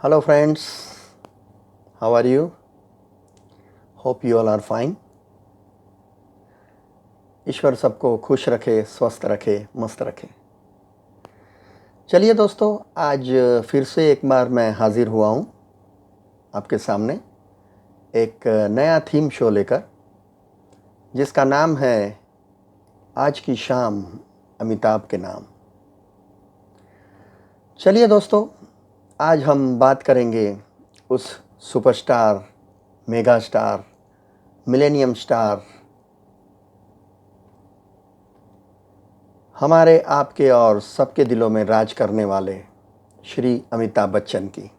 Hello friends, how are you? Hope you all are fine. ईश्वर सबको खुश रखे, स्वस्थ रखे, मस्त रखे। चलिए दोस्तों, आज फिर से एक बार मैं हाजिर हुआ हूँ आपके सामने एक नया थीम शो लेकर, जिसका नाम है आज की शाम अमिताभ के नाम। चलिए दोस्तों, आज हम बात करेंगे उस superstar, mega star, millennium star, हमारे आपके और सबके दिलों में राज करने वाले श्री अमिताभ बच्चन की।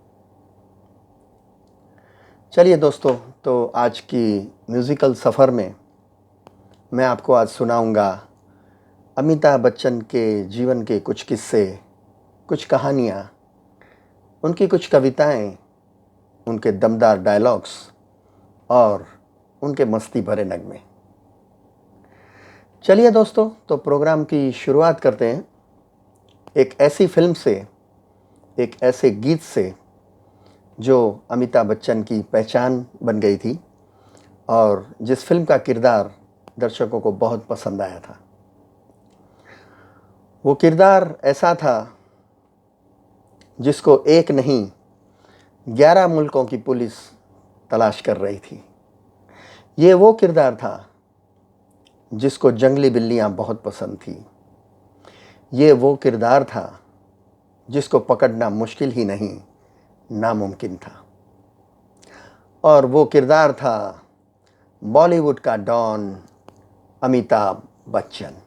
चलिए दोस्तों, तो आज की म्यूज़िकल सफ़र में मैं आपको आज सुनाऊंगा अमिताभ बच्चन के जीवन के कुछ किस्से, कुछ कहानियाँ, उनकी कुछ कविताएं, उनके दमदार डायलॉग्स और उनके मस्ती भरे नगमे। चलिए दोस्तों, तो प्रोग्राम की शुरुआत करते हैं एक ऐसी फिल्म से, एक ऐसे गीत से जो अमिताभ बच्चन की पहचान बन गई थी और जिस फिल्म का किरदार दर्शकों को बहुत पसंद आया था। वो किरदार ऐसा था जिसको एक नहीं 11 मुल्कों की पुलिस तलाश कर रही थी। ये वो किरदार था जिसको जंगली बिल्लियाँ बहुत पसंद थी। ये वो किरदार था जिसको पकड़ना मुश्किल ही नहीं, नामुमकिन था। और वो किरदार था बॉलीवुड का डॉन अमिताभ बच्चन।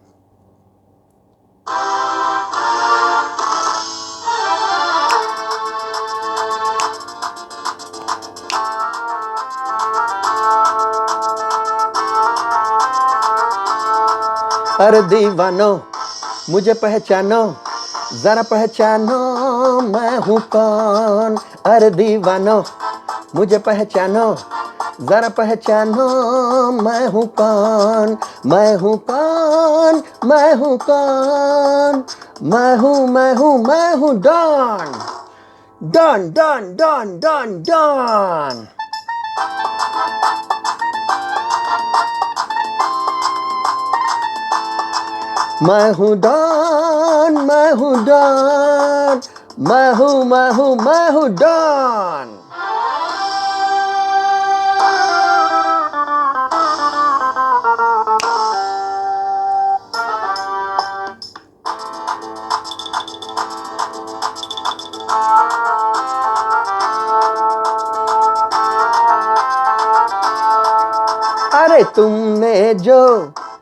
अरे दीवानो, मुझे पहचानो, ज़रा पहचानो मैं हूँ कौन। अरे दीवानो, मुझे पहचानो, ज़रा पहचानो मैं हूँ कौन। मैं हूँ कौन, मैं हूँ कौन, मैं हूँ डॉन, डॉन डॉन डॉन डॉन डॉन। मैं हूँ डॉन, मैं हूँ डॉन, मैं हूँ डॉन। अरे तुमने जो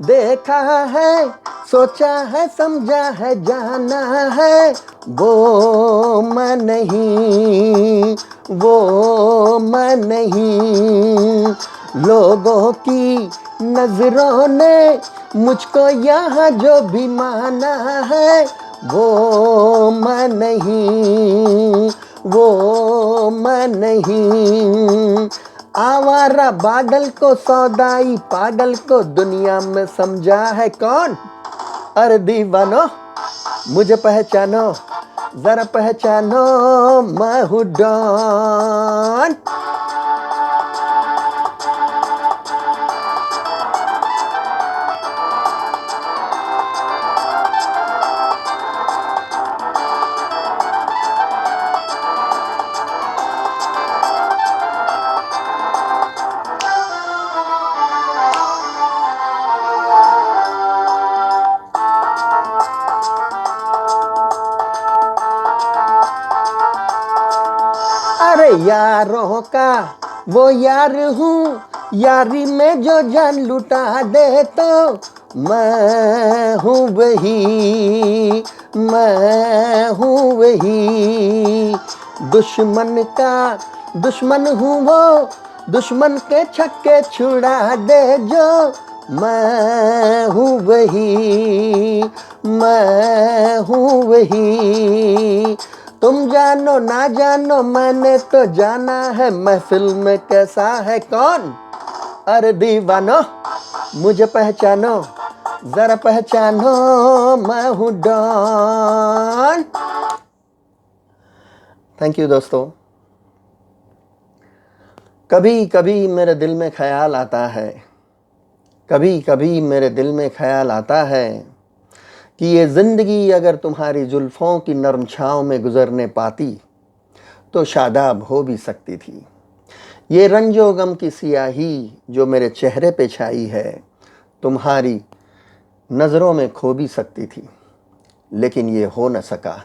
देखा है, सोचा है, समझा है, जाना है, वो मैं नहीं, वो मैं नहीं। लोगों की नजरों ने मुझको यहाँ जो भी माना है, वो मैं नहीं, वो मैं नहीं। आवारा बादल को सौदाई पागल को दुनिया में समझा है कौन। अरे दीवानो, मुझे पहचानो, ज़रा पहचानो मैं हूँ डॉन। अरे यारों का वो यार हूँ, यारी में जो जान लुटा दे तो मैं हूँ वही, मैं हूँ वही। दुश्मन का दुश्मन हूँ वो, दुश्मन के छक्के छुड़ा दे जो मैं हूँ वही, मैं हूँ वही। तुम जानो ना जानो, मैंने तो जाना है महफिल में कैसा है कौन। अरे दीवानो, मुझे पहचानो, ज़रा पहचानो मैं हूँ डॉन। थैंक यू दोस्तों। कभी कभी मेरे दिल में ख्याल आता है, कभी कभी मेरे दिल में ख्याल आता है कि ये ज़िंदगी अगर तुम्हारी जुल्फ़ों की नरम छाँव में गुज़रने पाती तो शादाब हो भी सकती थी। ये रंजो गम की सियाही जो मेरे चेहरे पे छाई है, तुम्हारी नज़रों में खो भी सकती थी। लेकिन ये हो न सका,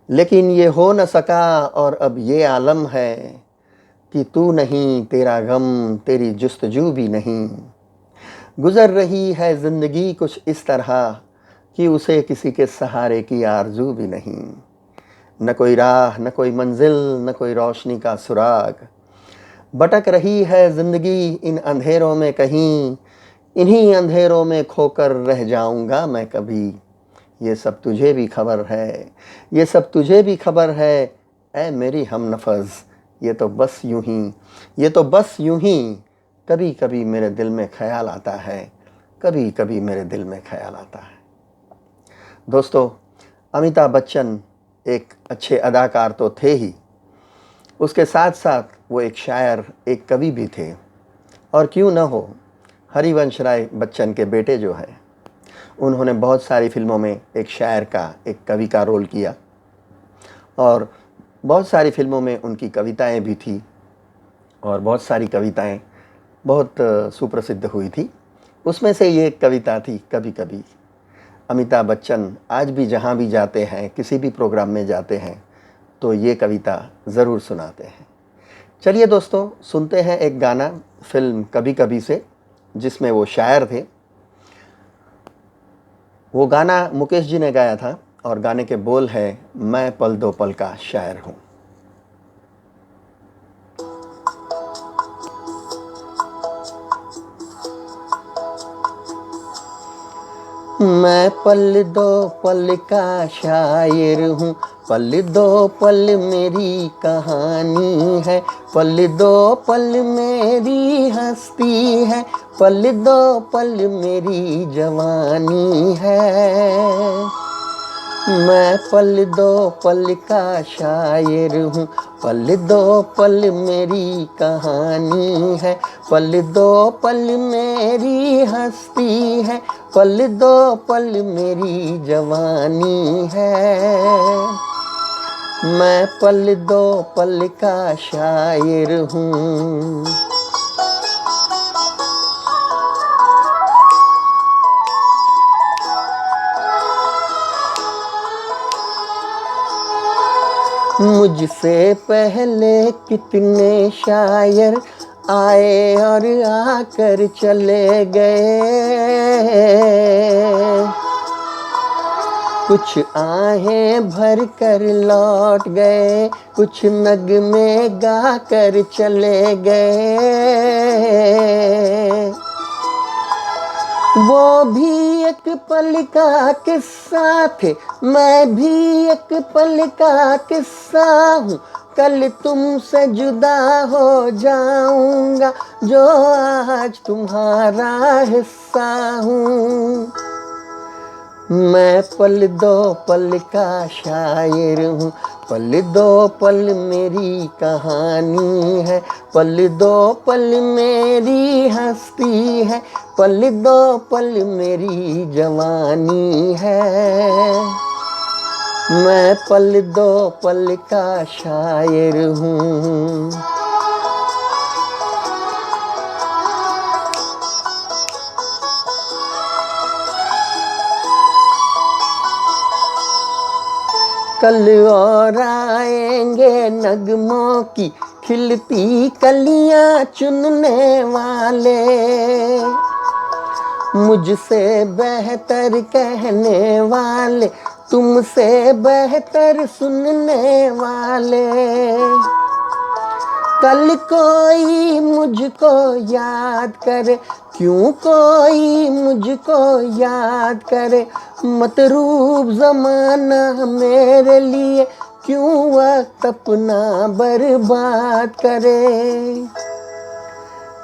लेकिन ये हो न सका और अब ये आलम है कि तू नहीं, तेरा गम, तेरी जुस्तजू भी नहीं। गुज़र रही है ज़िंदगी कुछ इस तरह कि उसे किसी के सहारे की आरज़ू भी नहीं। न कोई राह, न कोई मंजिल, न कोई रोशनी का सुराग। भटक रही है ज़िंदगी इन अंधेरों में कहीं, इन्हीं अंधेरों में खोकर रह जाऊंगा मैं कभी। ये सब तुझे भी खबर है, ये सब तुझे भी खबर है, ऐ मेरी हमनफ़ज़। ये तो बस यूं ही, ये तो बस यूं ही कभी कभी मेरे दिल में ख्याल आता है, कभी कभी मेरे दिल में ख्याल आता है। दोस्तों, अमिताभ बच्चन एक अच्छे अदाकार तो थे ही, उसके साथ साथ वो एक शायर, एक कवि भी थे। और क्यों न हो, हरिवंश राय बच्चन के बेटे जो हैं, उन्होंने बहुत सारी फिल्मों में एक शायर का, एक कवि का रोल किया और बहुत सारी फिल्मों में उनकी कविताएं भी थी और बहुत सारी कविताएं बहुत सुप्रसिद्ध हुई थी। उसमें से ये एक कविता थी, कभी कभी। अमिताभ बच्चन आज भी जहाँ भी जाते हैं, किसी भी प्रोग्राम में जाते हैं, तो ये कविता ज़रूर सुनाते हैं। चलिए दोस्तों, सुनते हैं एक गाना फिल्म कभी कभी से, जिसमें वो शायर थे। वो गाना मुकेश जी ने गाया था और गाने के बोल है, मैं पल दो पल का शायर हूँ। मैं पल दो पल का शायर हूँ, पल दो पल मेरी कहानी है, पल दो पल मेरी हस्ती है, पल दो पल मेरी जवानी है। मैं पल दो पल का शायर हूँ, पल दो पल मेरी कहानी है, पल दो पल मेरी हस्ती है, पल दो पल मेरी जवानी है। मैं पल दो पल का शायर हूँ। मुझसे पहले कितने शायर आए और आकर चले गए, कुछ आहें भर कर लौट गए, कुछ नगमे गा कर चले गए। वो भी एक पल का किस्सा थे, मैं भी एक पल का किस्सा हूँ। कल तुमसे जुदा हो जाऊंगा, जो आज तुम्हारा हिस्सा हूँ। मैं पल दो पल का शायर हूँ, पल दो पल मेरी कहानी है, पल दो पल मेरी हस्ती है, पल दो पल मेरी जवानी है। मैं पल दो पल का शायर हूँ। कल और आएंगे नगमों की खिलती कलियां चुनने वाले, मुझसे बेहतर कहने वाले, तुमसे बेहतर सुनने वाले। कल कोई मुझको याद करे, क्यों कोई मुझको याद करे, मतरूब ज़माना मेरे लिए क्यों वक्त अपना बर्बाद करे।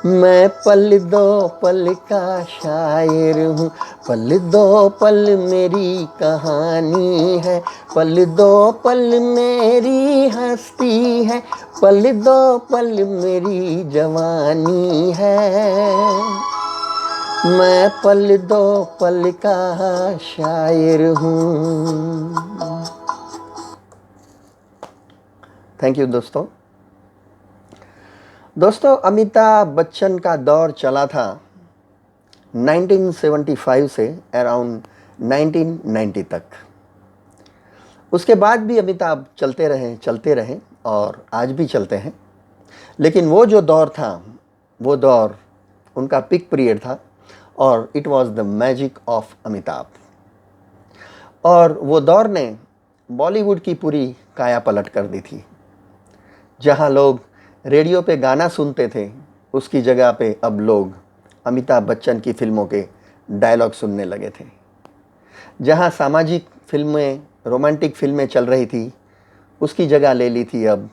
मैं पल दो पल का शायर हूँ, पल दो पल मेरी कहानी है, पल दो पल मेरी हस्ती है, पल दो पल मेरी जवानी है। मैं पल दो पल का शायर हूँ। थैंक यू दोस्तों। दोस्तों, अमिताभ बच्चन का दौर चला था 1975 से अराउंड 1990 तक। उसके बाद भी अमिताभ चलते रहे और आज भी चलते हैं। लेकिन वो जो दौर था, वो दौर उनका पीक पीरियड था और it was the magic of Amitabh. और वो दौर ने बॉलीवुड की पूरी काया पलट कर दी थी। जहाँ लोग रेडियो पे गाना सुनते थे, उसकी जगह पे अब लोग अमिताभ बच्चन की फिल्मों के डायलॉग सुनने लगे थे। जहाँ सामाजिक फिल्में, रोमांटिक फिल्में चल रही थी, उसकी जगह ले ली थी अब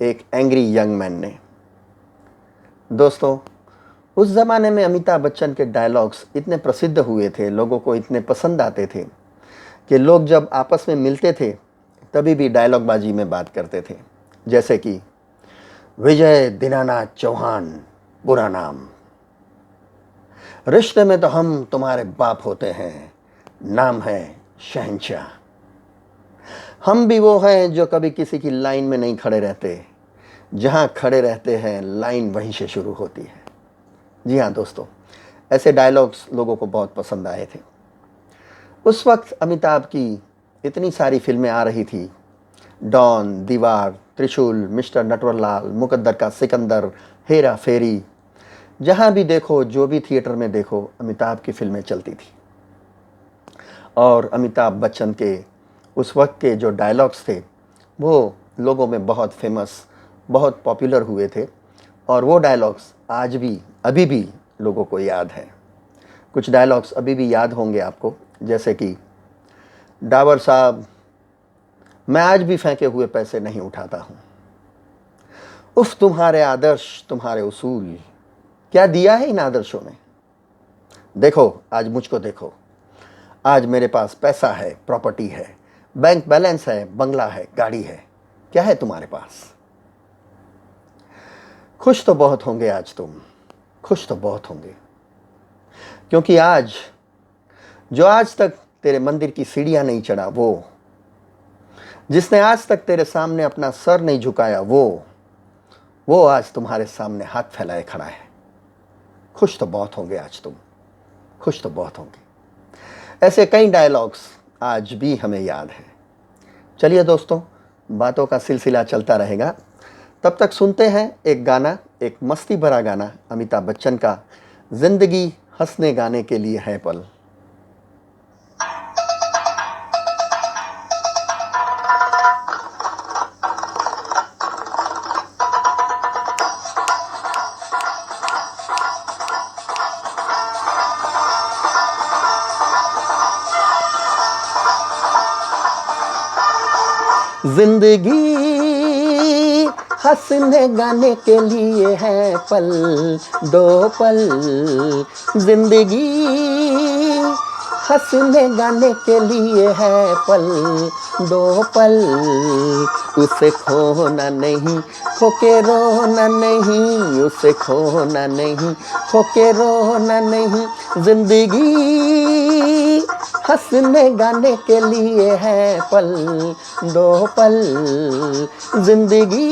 एक एंग्री यंग मैन ने। दोस्तों, उस ज़माने में अमिताभ बच्चन के डायलॉग्स इतने प्रसिद्ध हुए थे, लोगों को इतने पसंद आते थे कि लोग जब आपस में मिलते थे तभी भी डायलॉगबाजी में बात करते थे। जैसे कि विजय दीनानाथ चौहान बुरा नाम, रिश्ते में तो हम तुम्हारे बाप होते हैं, नाम है शहंशाह। हम भी वो हैं जो कभी किसी की लाइन में नहीं खड़े रहते, जहाँ खड़े रहते हैं लाइन वहीं से शुरू होती है। जी हाँ दोस्तों, ऐसे डायलॉग्स लोगों को बहुत पसंद आए थे। उस वक्त अमिताभ की इतनी सारी फिल्में आ रही थी, डॉन, दीवार, त्रिशूल, मिस्टर नटवरलाल, मुकद्दर का सिकंदर, हेरा फेरी। जहाँ भी देखो, जो भी थिएटर में देखो, अमिताभ की फिल्में चलती थी। और अमिताभ बच्चन के उस वक्त के जो डायलॉग्स थे वो लोगों में बहुत फेमस, बहुत पॉपुलर हुए थे। और वो डायलॉग्स आज भी, अभी भी लोगों को याद है। कुछ डायलॉग्स अभी भी याद होंगे आपको, जैसे कि डाबर साहब, मैं आज भी फेंके हुए पैसे नहीं उठाता हूँ। उफ, तुम्हारे आदर्श, तुम्हारे उसूल, क्या दिया है इन आदर्शों ने। देखो आज मुझको देखो, आज मेरे पास पैसा है, प्रॉपर्टी है, बैंक बैलेंस है, बंगला है, गाड़ी है, क्या है तुम्हारे पास। खुश तो बहुत होंगे आज तुम, खुश तो बहुत होंगे, क्योंकि आज जो आज तक तेरे मंदिर की सीढ़ियां नहीं चढ़ा, वो जिसने आज तक तेरे सामने अपना सर नहीं झुकाया, वो आज तुम्हारे सामने हाथ फैलाए खड़ा है। खुश तो बहुत होंगे आज तुम, खुश तो बहुत होंगे। ऐसे कई डायलॉग्स आज भी हमें याद है। चलिए दोस्तों, बातों का सिलसिला चलता रहेगा। तब तक सुनते हैं एक गाना, एक मस्ती भरा गाना अमिताभ बच्चन का, जिंदगी हंसने गाने के लिए है पल। जिंदगी हंसने गाने के लिए है पल, दो पल। जिंदगी हंसने गाने के लिए है पल, दो पल। उसे खोना नहीं, खो के रोना नहीं, उसे खोना नहीं, खो के रोना नहीं। जिंदगी हंसने गाने के लिए है पल, दो पल। जिंदगी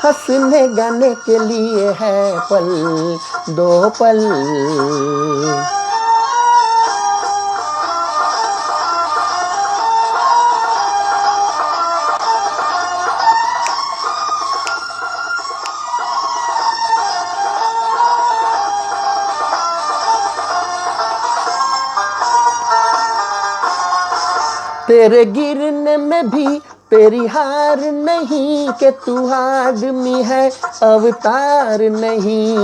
हंसने गाने के लिए है पल, दो पल। तेरे गिरने में भी तेरी हार नहीं, कि तू आदमी है अवतार नहीं।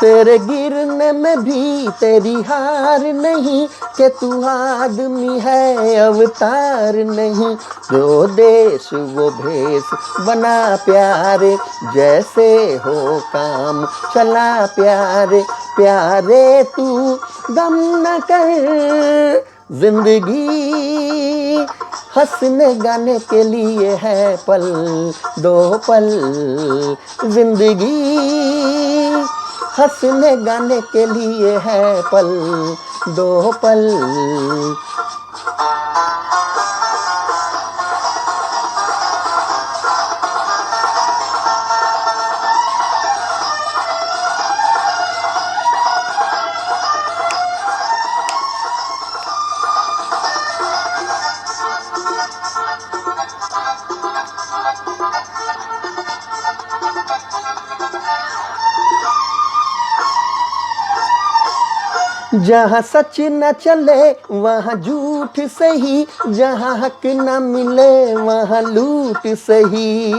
तेरे गिरने में भी तेरी हार नहीं, कि तू आदमी है अवतार नहीं। जो देश वो भेष बना प्यारे, जैसे हो काम चला प्यारे। प्यारे तू गम न कर, जिंदगी हंसने गाने के लिए है पल दो पल। जिंदगी हंसने गाने के लिए है पल दो पल। जहाँ सच न चले वहाँ झूठ सही, जहाँ हक न मिले वहाँ लूट सही।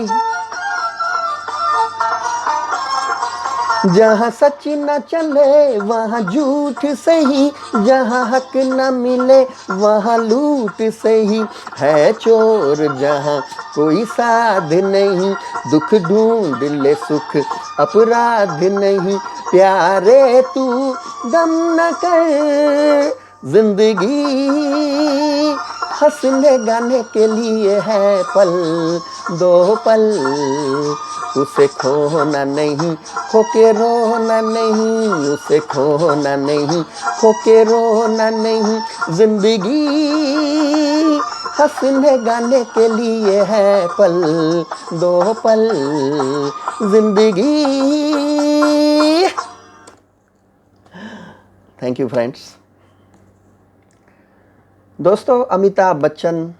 जहाँ सच न चले वहाँ झूठ सही, जहाँ हक न मिले वहाँ लूट सही। है चोर जहाँ कोई साध नहीं, दुख ढूंढ ले सुख अपराध नहीं। प्यारे तू गम न कर, जिंदगी हंसने गाने के लिए है पल दो पल। उसे खोना नहीं खोके रोना नहीं, उसे खोना नहीं खोके रोना नहीं। जिंदगी हंसने गाने के लिए है पल दो पल। जिंदगी। Thank you friends. दोस्तों, Amitabh Bachchan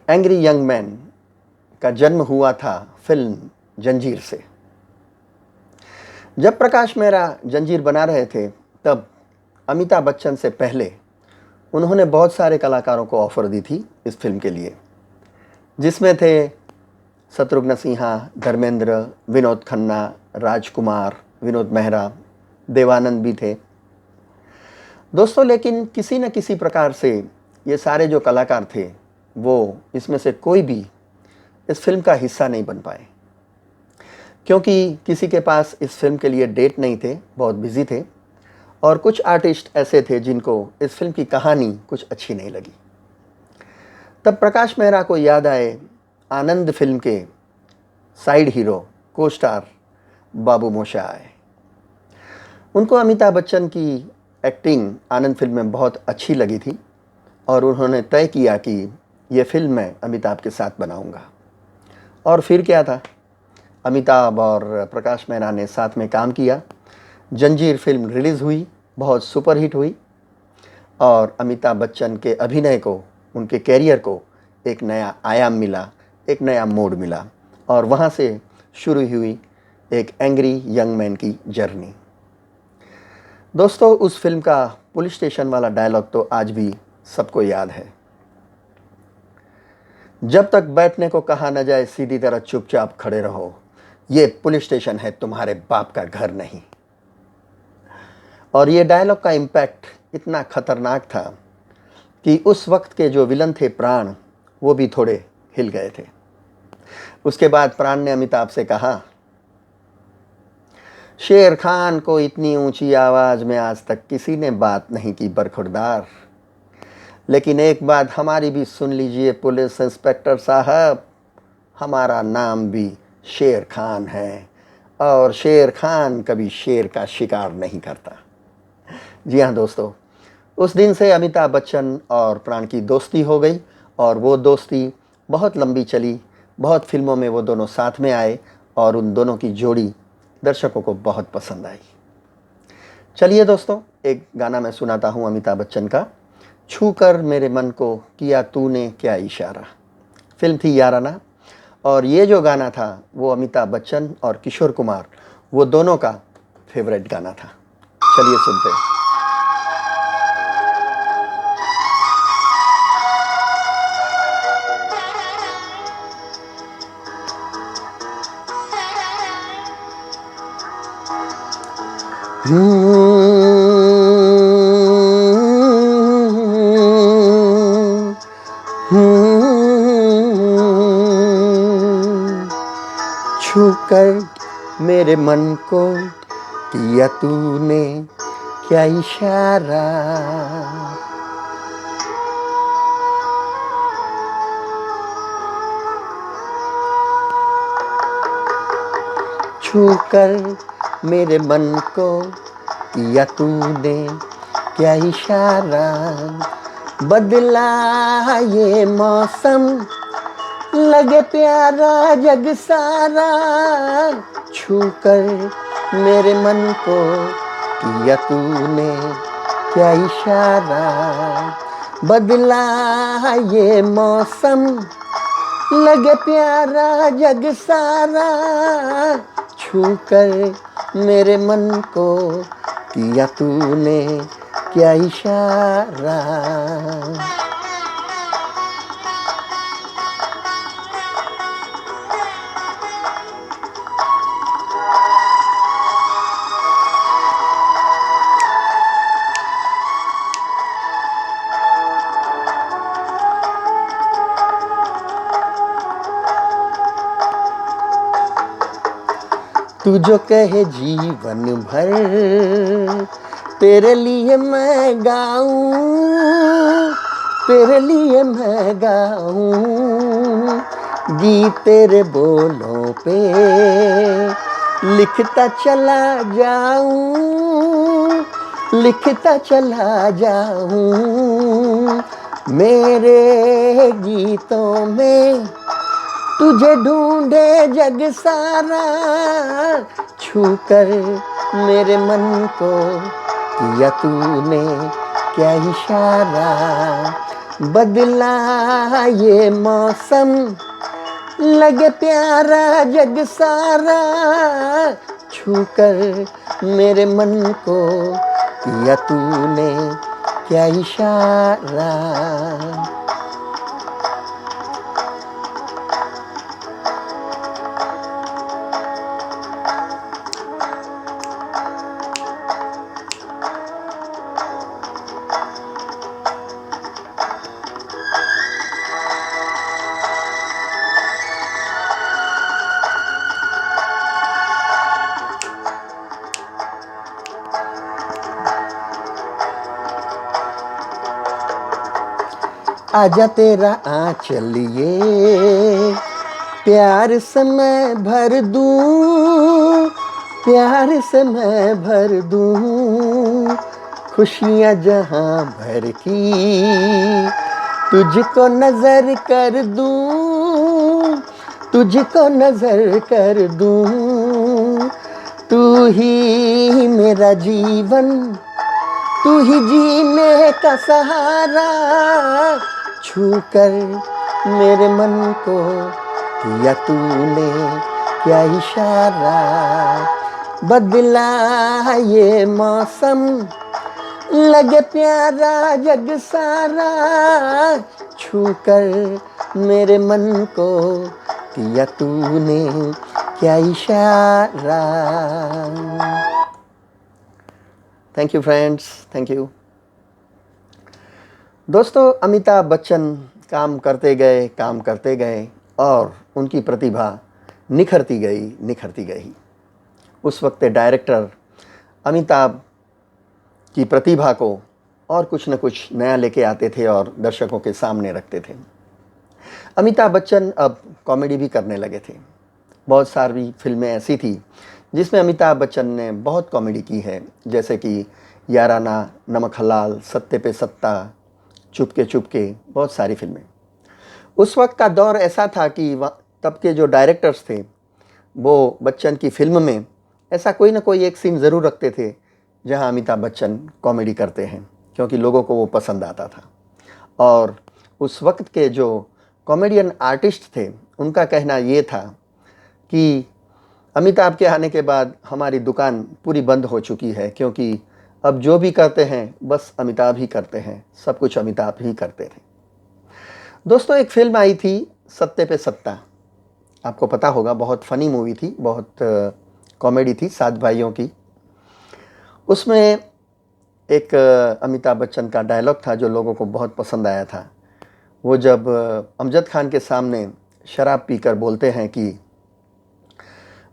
angry young man का जन्म हुआ था फिल्म जंजीर से। जब प्रकाश मेहरा जंजीर बना रहे थे तब अमिताभ बच्चन से पहले उन्होंने बहुत सारे कलाकारों को ऑफ़र दी थी इस फिल्म के लिए, जिसमें थे शत्रुघ्न सिन्हा, धर्मेंद्र, विनोद खन्ना, राजकुमार, विनोद मेहरा, देवानंद भी थे दोस्तों। लेकिन किसी न किसी प्रकार से ये सारे जो कलाकार थे वो इसमें से कोई भी इस फिल्म का हिस्सा नहीं बन पाए, क्योंकि किसी के पास इस फिल्म के लिए डेट नहीं थे, बहुत बिजी थे, और कुछ आर्टिस्ट ऐसे थे जिनको इस फिल्म की कहानी कुछ अच्छी नहीं लगी। तब प्रकाश मेहरा को याद आए आनंद फिल्म के साइड हीरो को स्टार बाबू मोशा आए। उनको अमिताभ बच्चन की एक्टिंग आनंद फिल्म में बहुत अच्छी लगी थी और उन्होंने तय किया कि ये फिल्म मैं अमिताभ के साथ बनाऊंगा। और फिर क्या था, अमिताभ और प्रकाश मेहरा ने साथ में काम किया। जंजीर फिल्म रिलीज़ हुई, बहुत सुपरहिट हुई और अमिताभ बच्चन के अभिनय को, उनके कैरियर को एक नया आयाम मिला, एक नया मोड़ मिला और वहाँ से शुरू हुई एक एंग्री यंग मैन की जर्नी। दोस्तों, उस फिल्म का पुलिस स्टेशन वाला डायलॉग तो आज भी सबको याद है। जब तक बैठने को कहा न जाए सीधी तरह चुपचाप खड़े रहो, ये पुलिस स्टेशन है, तुम्हारे बाप का घर नहीं। और ये डायलॉग का इम्पैक्ट इतना खतरनाक था कि उस वक्त के जो विलन थे प्राण, वो भी थोड़े हिल गए थे। उसके बाद प्राण ने अमिताभ से कहा, शेर खान को इतनी ऊंची आवाज़ में आज तक किसी ने बात नहीं की बरखुरदार, लेकिन एक बात हमारी भी सुन लीजिए पुलिस इंस्पेक्टर साहब, हमारा नाम भी शेर खान है और शेर खान कभी शेर का शिकार नहीं करता। जी हाँ दोस्तों, उस दिन से अमिताभ बच्चन और प्राण की दोस्ती हो गई और वो दोस्ती बहुत लंबी चली। बहुत फिल्मों में वो दोनों साथ में आए और उन दोनों की जोड़ी दर्शकों को बहुत पसंद आई। चलिए दोस्तों, एक गाना मैं सुनाता हूँ अमिताभ बच्चन का, छू कर मेरे मन को किया तूने क्या इशारा। फिल्म थी याराना और ये जो गाना था वो अमिताभ बच्चन और किशोर कुमार, वो दोनों का फेवरेट गाना था। चलिए सुनते हैं। छूकर मेरे मन को किया तूने क्या इशारा, छूकर मेरे मन को किया तूने क्या इशारा, बदला ये मौसम लगे प्यारा जग सारा, छूकर मेरे मन को किया तूने क्या इशारा, बदला ये मौसम लगे प्यारा जग सारा, छूकर मेरे मन को किया तूने क्या इशारा। तू जो कहे जीवन भर तेरे लिए मैं गाऊं, तेरे लिए मैं गाऊं, गीत तेरे बोलों पे लिखता चला जाऊं, लिखता चला जाऊं, मेरे गीतों में तुझे ढूंढे जग सारा, छूकर मेरे मन को किया तूने क्या इशारा, बदला ये मौसम लगे प्यारा जग सारा, छूकर मेरे मन को किया तूने क्या इशारा। आजा तेरा आंचल ये प्यार से मैं भर दूं, प्यार से मैं भर दूं, खुशियाँ जहाँ भर की तुझको नजर कर दूं, तुझको नजर कर दूं, तू ही मेरा जीवन, तू ही जीने का सहारा, छूकर मेरे मन को किया तूने क्या इशारा, बदला ये मौसम लगे प्यारा जग सारा, छूकर मेरे मन को किया तूने क्या इशारा। Thank you friends, thank you. दोस्तों, अमिताभ बच्चन काम करते गए और उनकी प्रतिभा निखरती गई। उस वक्त डायरेक्टर अमिताभ की प्रतिभा को और कुछ न कुछ नया लेके आते थे और दर्शकों के सामने रखते थे। अमिताभ बच्चन अब कॉमेडी भी करने लगे थे। बहुत सारी फिल्में ऐसी थी जिसमें अमिताभ बच्चन ने बहुत कॉमेडी की है, जैसे कि याराना, नमक हलाल, सत्ते पे सत्ता, चुपके चुपके, बहुत सारी फिल्में। उस वक्त का दौर ऐसा था कि तब के जो डायरेक्टर्स थे वो बच्चन की फिल्म में ऐसा कोई ना कोई एक सीन ज़रूर रखते थे जहां अमिताभ बच्चन कॉमेडी करते हैं, क्योंकि लोगों को वो पसंद आता था। और उस वक्त के जो कॉमेडियन आर्टिस्ट थे उनका कहना ये था कि अमिताभ के आने के बाद हमारी दुकान पूरी बंद हो चुकी है, क्योंकि अब जो भी करते हैं बस अमिताभ ही करते हैं, सब कुछ अमिताभ ही करते थे। दोस्तों, एक फिल्म आई थी सत्ते पे सत्ता, आपको पता होगा, बहुत फ़नी मूवी थी, बहुत कॉमेडी थी, 7 भाइयों की। उसमें एक अमिताभ बच्चन का डायलॉग था जो लोगों को बहुत पसंद आया था। वो जब अमजद खान के सामने शराब पीकर बोलते हैं कि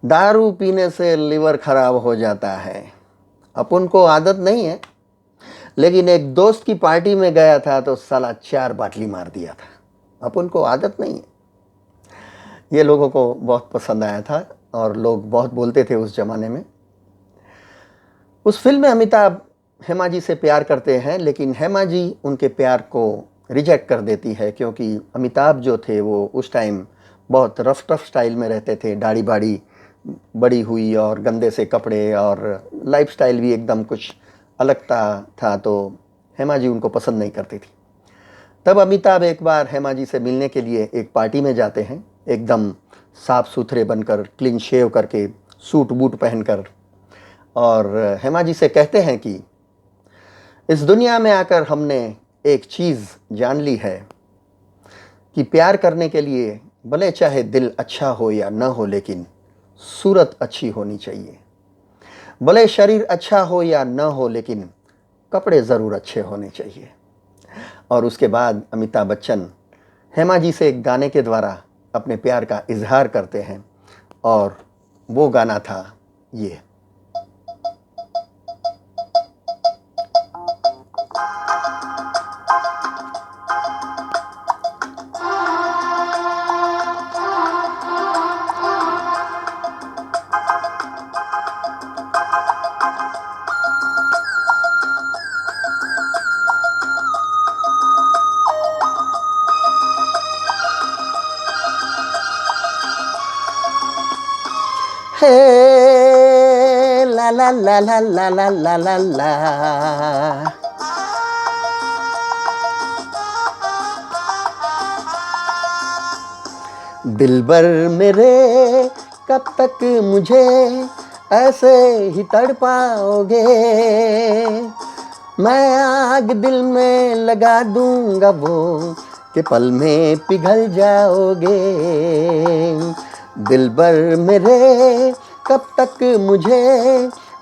दारू पीने से लिवर खराब हो जाता है, अपन को आदत नहीं है, लेकिन एक दोस्त की पार्टी में गया था तो साला 4 बाटली मार दिया था। अपन को आदत नहीं है। ये लोगों को बहुत पसंद आया था और लोग बहुत बोलते थे उस जमाने में। उस फिल्म में अमिताभ हेमा जी से प्यार करते हैं, लेकिन हेमा जी उनके प्यार को रिजेक्ट कर देती है, क्योंकि अमिताभ जो थे वो उस टाइम बहुत रफ टफ स्टाइल में रहते थे, दाढ़ी बाड़ी बड़ी हुई और गंदे से कपड़े, और लाइफस्टाइल भी एकदम कुछ अलग था। तो हेमा जी उनको पसंद नहीं करती थी। तब अमिताभ एक बार हेमा जी से मिलने के लिए एक पार्टी में जाते हैं, एकदम साफ सुथरे बनकर, क्लीन शेव करके, सूट बूट पहनकर, और हेमा जी से कहते हैं कि इस दुनिया में आकर हमने एक चीज़ जान ली है कि प्यार करने के लिए भले चाहे दिल अच्छा हो या न हो, लेकिन सूरत अच्छी होनी चाहिए। भले शरीर अच्छा हो या न हो, लेकिन कपड़े ज़रूर अच्छे होने चाहिए। और उसके बाद अमिताभ बच्चन हेमा जी से एक गाने के द्वारा अपने प्यार का इजहार करते हैं, और वो गाना था ये। हे ला ला ला ला ला ला ला ला ला, दिलबर मेरे कब तक मुझे ऐसे ही तड़पाओगे, मैं आग दिल में लगा दूंगा वो कि पल में पिघल जाओगे। दिलबर मेरे कब तक मुझे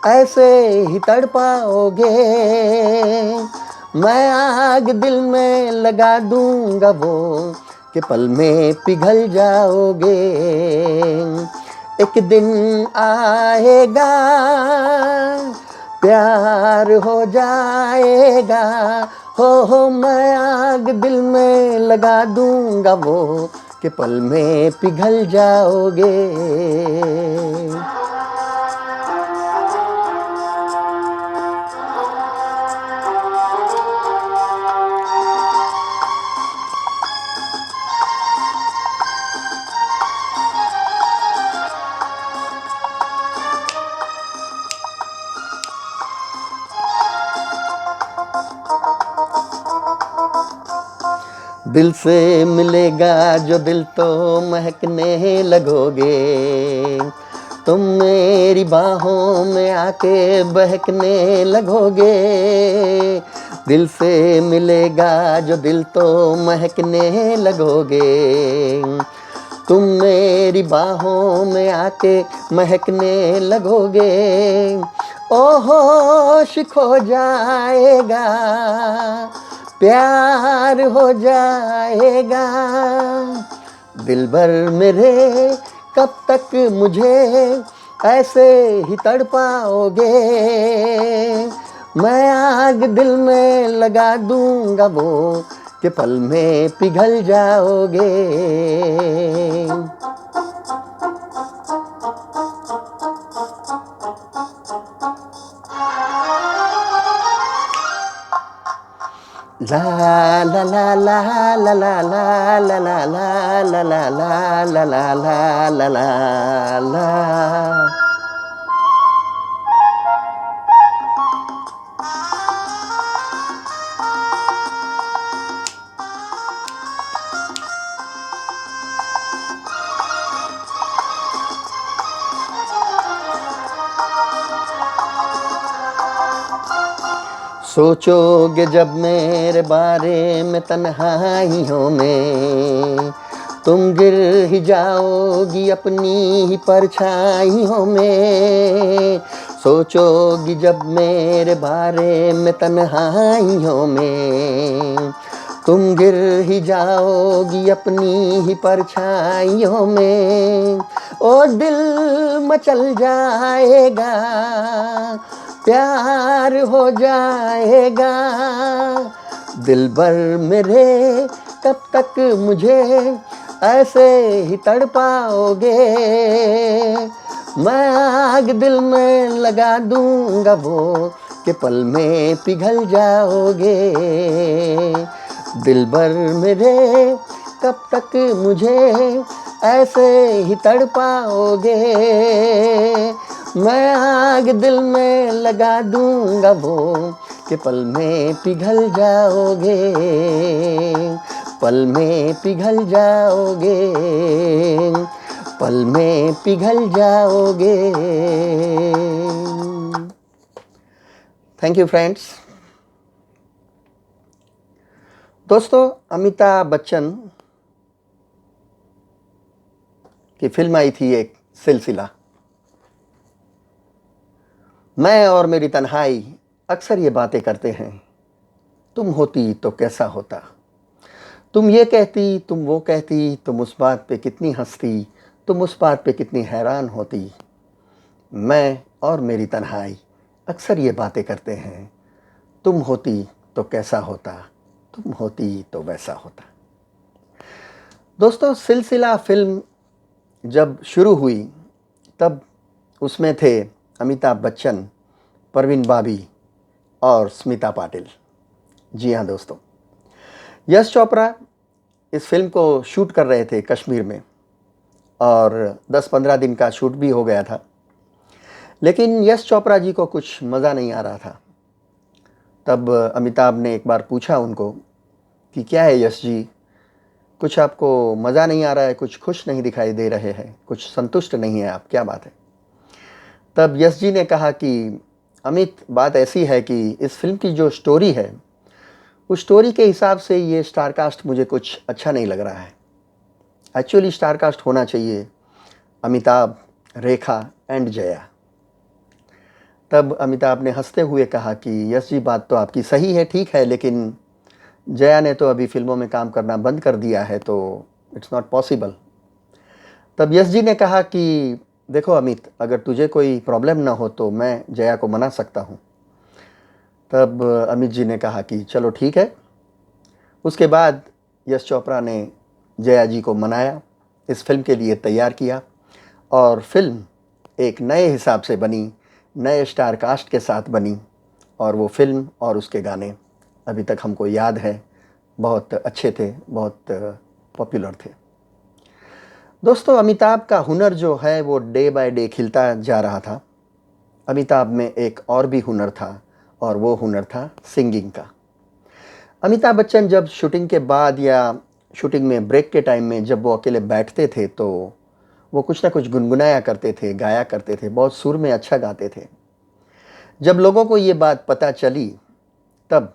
ऐसे ही तड़पाओगे, मैं आग दिल में लगा दूंगा वो कि पल में पिघल जाओगे। एक दिन आएगा प्यार हो जाएगा, हो मैं आग दिल में लगा दूंगा वो कि पल में पिघल जाओगे। दिल से मिलेगा जो दिल तो महकने लगोगे, तुम मेरी बाहों में आके बहकने लगोगे। दिल से मिलेगा जो दिल तो महकने लगोगे, तुम मेरी बाहों में आके महकने लगोगे। ओ होश खो जाएगा, प्यार हो जाएगा। दिलबर मेरे कब तक मुझे ऐसे ही तड़पाओगे, मैं आग दिल में लगा दूंगा वो कि पल में पिघल जाओगे। ला ला ला ला ला ला ला ला ला ला ला ला ला ला ला ला ला ला। सोचोगे जब मेरे बारे में तन्हाइयों में, तुम गिर ही जाओगी अपनी ही परछाइयों में। सोचोगी जब मेरे बारे में तन्हाइयों में, तुम गिर ही जाओगी अपनी ही परछाइयों में। ओ दिल मचल जाएगा, प्यार हो जाएगा, दिलबर मेरे कब तक मुझे ऐसे ही तड़पाओगे। मैं आग दिल में लगा दूंगा वो कि पल में पिघल जाओगे। दिलबर मेरे कब तक मुझे ऐसे ही तड़पाओगे। मैं आग दिल में लगा दूंगा वो कि पल में पिघल जाओगे, पल में पिघल जाओगे, पल में पिघल जाओगे। Thank you friends. दोस्तों, अमिताभ बच्चन की फिल्म आई थी एक सिलसिला। मैं और मेरी तन्हाई अक्सर ये बातें करते हैं, तुम होती तो कैसा होता, तुम ये कहती, तुम वो कहती, तुम उस बात पे कितनी हंसती, तुम उस बात पे कितनी हैरान होती। मैं और मेरी तन्हाई अक्सर ये बातें करते हैं, तुम होती तो कैसा होता, तुम होती तो वैसा होता। दोस्तों, सिलसिला फिल्म जब शुरू हुई तब उसमें थे अमिताभ बच्चन, परवीन बाबी और स्मिता पाटिल। जी हाँ दोस्तों, यश चोपड़ा इस फिल्म को शूट कर रहे थे कश्मीर में और 10-15 दिन का शूट भी हो गया था, लेकिन यश चोपड़ा जी को कुछ मज़ा नहीं आ रहा था। तब अमिताभ ने एक बार पूछा उनको कि क्या है यश जी, कुछ आपको मज़ा नहीं आ रहा है, कुछ खुश नहीं दिखाई दे रहे हैं, कुछ संतुष्ट नहीं है आप, क्या बात है। तब यश जी ने कहा कि अमित, बात ऐसी है कि इस फिल्म की जो स्टोरी है उस स्टोरी के हिसाब से ये स्टारकास्ट मुझे कुछ अच्छा नहीं लग रहा है। एक्चुअली स्टारकास्ट होना चाहिए अमिताभ, रेखा एंड जया। तब अमिताभ ने हंसते हुए कहा कि यश जी, बात तो आपकी सही है, ठीक है, लेकिन जया ने तो अभी फिल्मों में काम करना बंद कर दिया है, तो इट्स नॉट पॉसिबल। तब यश जी ने कहा कि देखो अमित, अगर तुझे कोई प्रॉब्लम ना हो तो मैं जया को मना सकता हूँ। तब अमित जी ने कहा कि चलो ठीक है। उसके बाद यश चोपड़ा ने जया जी को मनाया, इस फिल्म के लिए तैयार किया और फिल्म एक नए हिसाब से बनी, नए स्टार कास्ट के साथ बनी और वो फिल्म और उसके गाने अभी तक हमको याद है, बहुत अच्छे थे, बहुत पॉपुलर थे। दोस्तों, अमिताभ का हुनर जो है वो डे बाय डे खिलता जा रहा था। अमिताभ में एक और भी हुनर था और वो हुनर था सिंगिंग का। अमिताभ बच्चन जब शूटिंग के बाद या शूटिंग में ब्रेक के टाइम में जब वो अकेले बैठते थे तो वो कुछ ना कुछ गुनगुनाया करते थे, गाया करते थे, बहुत सुर में अच्छा गाते थे। जब लोगों को ये बात पता चली तब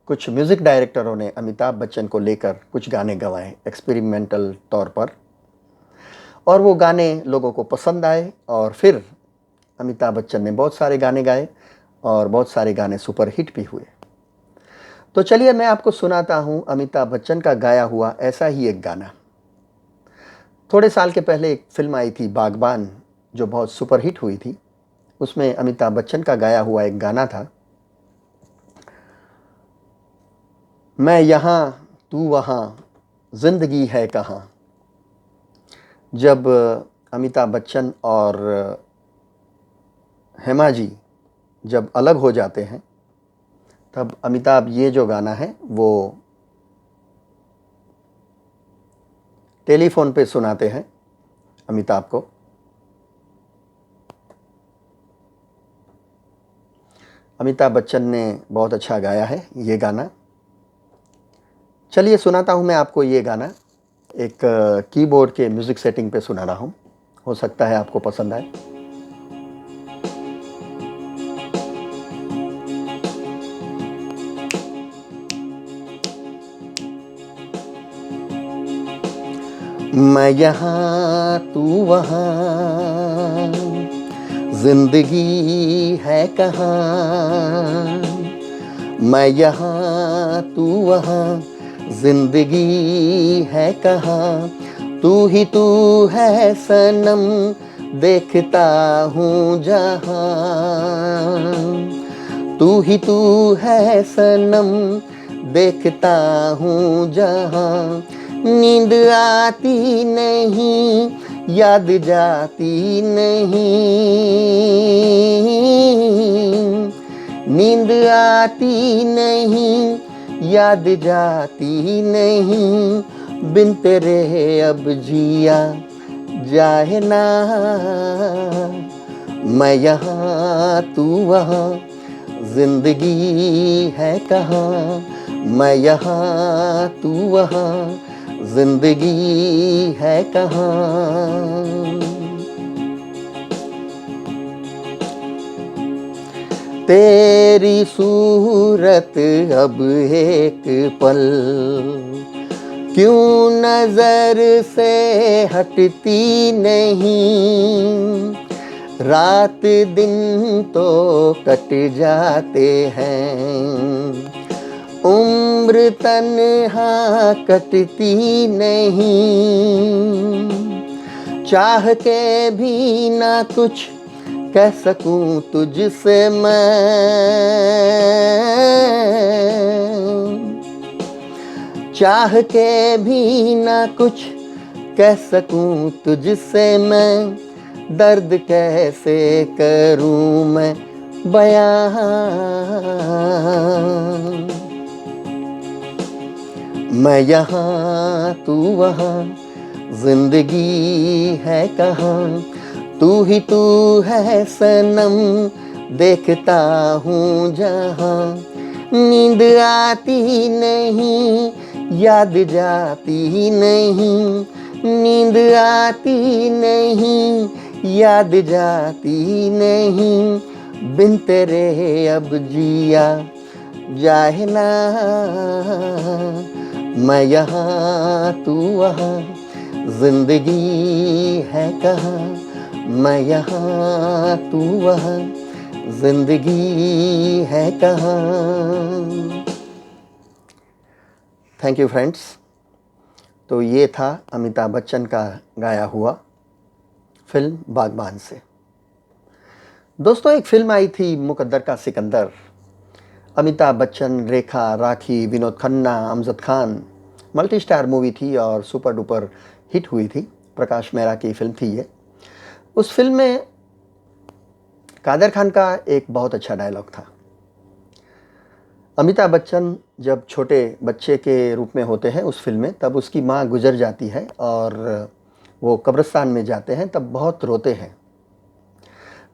कुछ म्यूज़िक डायरेक्टरों ने अमिताभ बच्चन को लेकर कुछ गाने गवाए एक्सपेरिमेंटल तौर पर, और वो गाने लोगों को पसंद आए और फिर अमिताभ बच्चन ने बहुत सारे गाने गाए और बहुत सारे गाने सुपर हिट भी हुए। तो चलिए मैं आपको सुनाता हूँ अमिताभ बच्चन का गाया हुआ ऐसा ही एक गाना। थोड़े साल के पहले एक फिल्म आई थी बागबान, जो बहुत सुपर हिट हुई थी। उसमें अमिताभ बच्चन का गाया हुआ एक गाना था, मैं यहाँ तू वहाँ जिंदगी है कहाँ। जब अमिताभ बच्चन और हेमा जी जब अलग हो जाते हैं तब अमिताभ ये जो गाना है वो टेलीफोन पे सुनाते हैं अमिताभ को। अमिताभ बच्चन ने बहुत अच्छा गाया है ये गाना। चलिए सुनाता हूँ मैं आपको ये गाना, एक कीबोर्ड के म्यूज़िक सेटिंग पे सुना रहा हूँ, हो सकता है आपको पसंद आए। मैं यहाँ तू वहाँ जिंदगी है कहाँ, मैं यहाँ तू वहाँ, जिंदगी है कहाँ, तू ही तू है सनम, देखता हूँ जहाँ, तू ही तू है सनम, देखता हूँ जहाँ, नींद आती नहीं, याद जाती नहीं, नींद आती नहीं, याद जाती नहीं, बिन तेरे अब जिया जाए ना, मैं यहाँ तू वहाँ, जिंदगी है कहाँ, मैं यहाँ तू वहाँ, जिंदगी है कहाँ। तेरी सूरत अब एक पल क्यों नजर से हटती नहीं, रात दिन तो कट जाते हैं, उम्र तन्हा कटती नहीं, चाह के भी ना कुछ कह सकूं तुझसे मैं, चाह के भी ना कुछ कह सकूं तुझसे मैं, दर्द कैसे करूं मैं बयां, मैं यहाँ तू वहाँ, जिंदगी है कहाँ, तू ही तू है सनम, देखता हूँ जहाँ, नींद आती नहीं, याद जाती नहीं, नींद आती नहीं, याद जाती नहीं, बिन तेरे अब जिया जाए ना, मैं यहाँ तू वहाँ, जिंदगी है कहाँ, मैं यहाँ तू वहाँ, जिंदगी है कहाँ। Thank you friends. तो ये था अमिताभ बच्चन का गाया हुआ फिल्म बागबान से। दोस्तों, एक फिल्म आई थी Muqaddar ka Sikandar, Amitabh Bachchan, Rekha, Rakhee, Vinod Khanna, Amjad Khan, multi star movie थी और सुपर डुपर हिट हुई थी। प्रकाश मेहरा की फिल्म थी ये। उस फिल्म में कादर खान का एक बहुत अच्छा डायलॉग था। अमिताभ बच्चन जब छोटे बच्चे के रूप में होते हैं उस फिल्म में, तब उसकी माँ गुजर जाती है और वो कब्रिस्तान में जाते हैं, तब बहुत रोते हैं।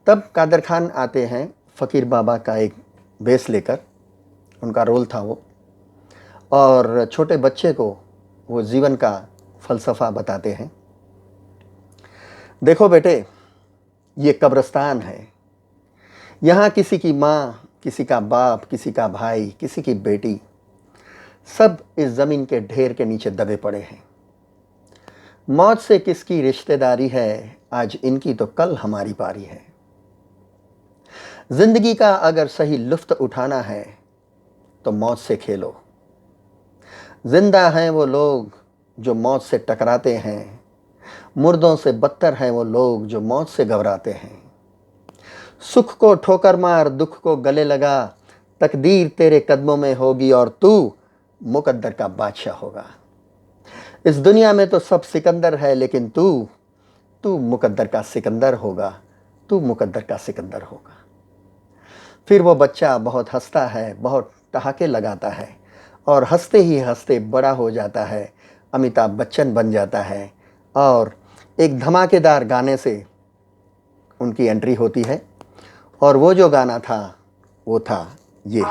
तब कादर खान आते हैं फ़कीर बाबा का एक बेस लेकर, उनका रोल था वो, और छोटे बच्चे को वो जीवन का फ़लसफ़ा बताते हैं। देखो बेटे, ये कब्रिस्तान है, यहाँ किसी की माँ, किसी का बाप, किसी का भाई, किसी की बेटी, सब इस ज़मीन के ढेर के नीचे दबे पड़े हैं। मौत से किसकी रिश्तेदारी है, आज इनकी तो कल हमारी बारी है। जिंदगी का अगर सही लुत्फ़ उठाना है तो मौत से खेलो। जिंदा हैं वो लोग जो मौत से टकराते हैं, मुर्दों से बदतर हैं वो लोग जो मौत से घबराते हैं। सुख को ठोकर मार, दुख को गले लगा, तकदीर तेरे कदमों में होगी और तू मुकद्दर का बादशाह होगा। इस दुनिया में तो सब सिकंदर है, लेकिन तू मुकद्दर का सिकंदर होगा, तू मुकद्दर का सिकंदर होगा। फिर वो बच्चा बहुत हंसता है, बहुत ठहाके लगाता है और हंसते ही हंसते बड़ा हो जाता है, अमिताभ बच्चन बन जाता है और एक धमाकेदार गाने से उनकी एंट्री होती है। और वो जो गाना था वो था ये।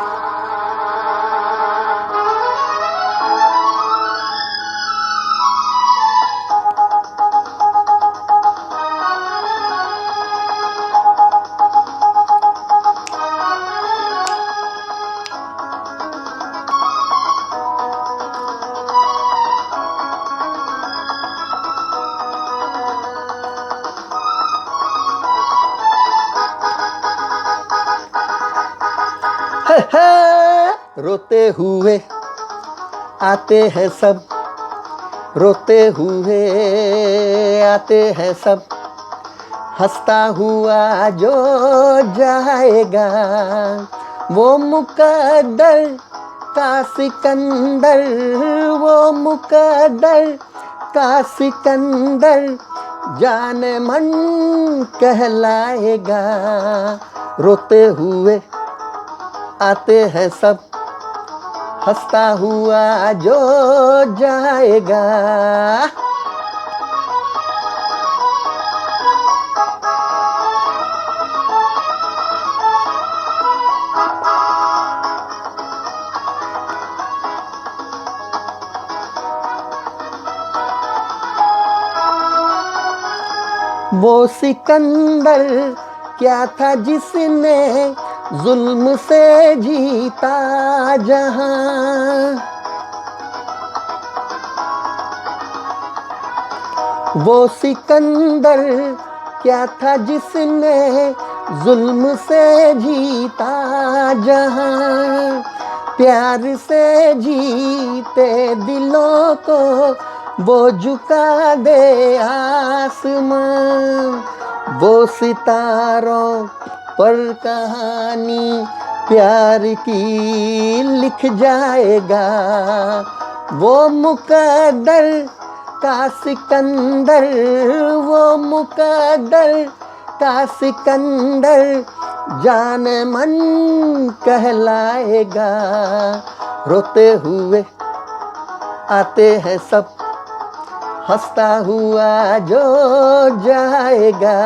रोते हुए आते हैं सब, रोते हुए आते हैं सब, हंसता हुआ जो जाएगा वो मुकद्दर का सिकंदर, वो मुकद्दर का सिकंदर जान मन कहलाएगा। रोते हुए आते हैं सब, हंसता हुआ जो जाएगा। वो सिकंदर क्या था जिसने जुल्म से जीता जहां, वो सिकंदर क्या था जिसने जुल्म से जीता जहां, प्यार से जीते दिलों को वो झुका दे आसमां। वो सितारों पर कहानी प्यार की लिख जाएगा। वो मुकद्दर का सिकंदर, वो मुकद्दर का सिकंदर जान मन कहलाएगा। रोते हुए आते हैं सब, हंसता हुआ जो जाएगा।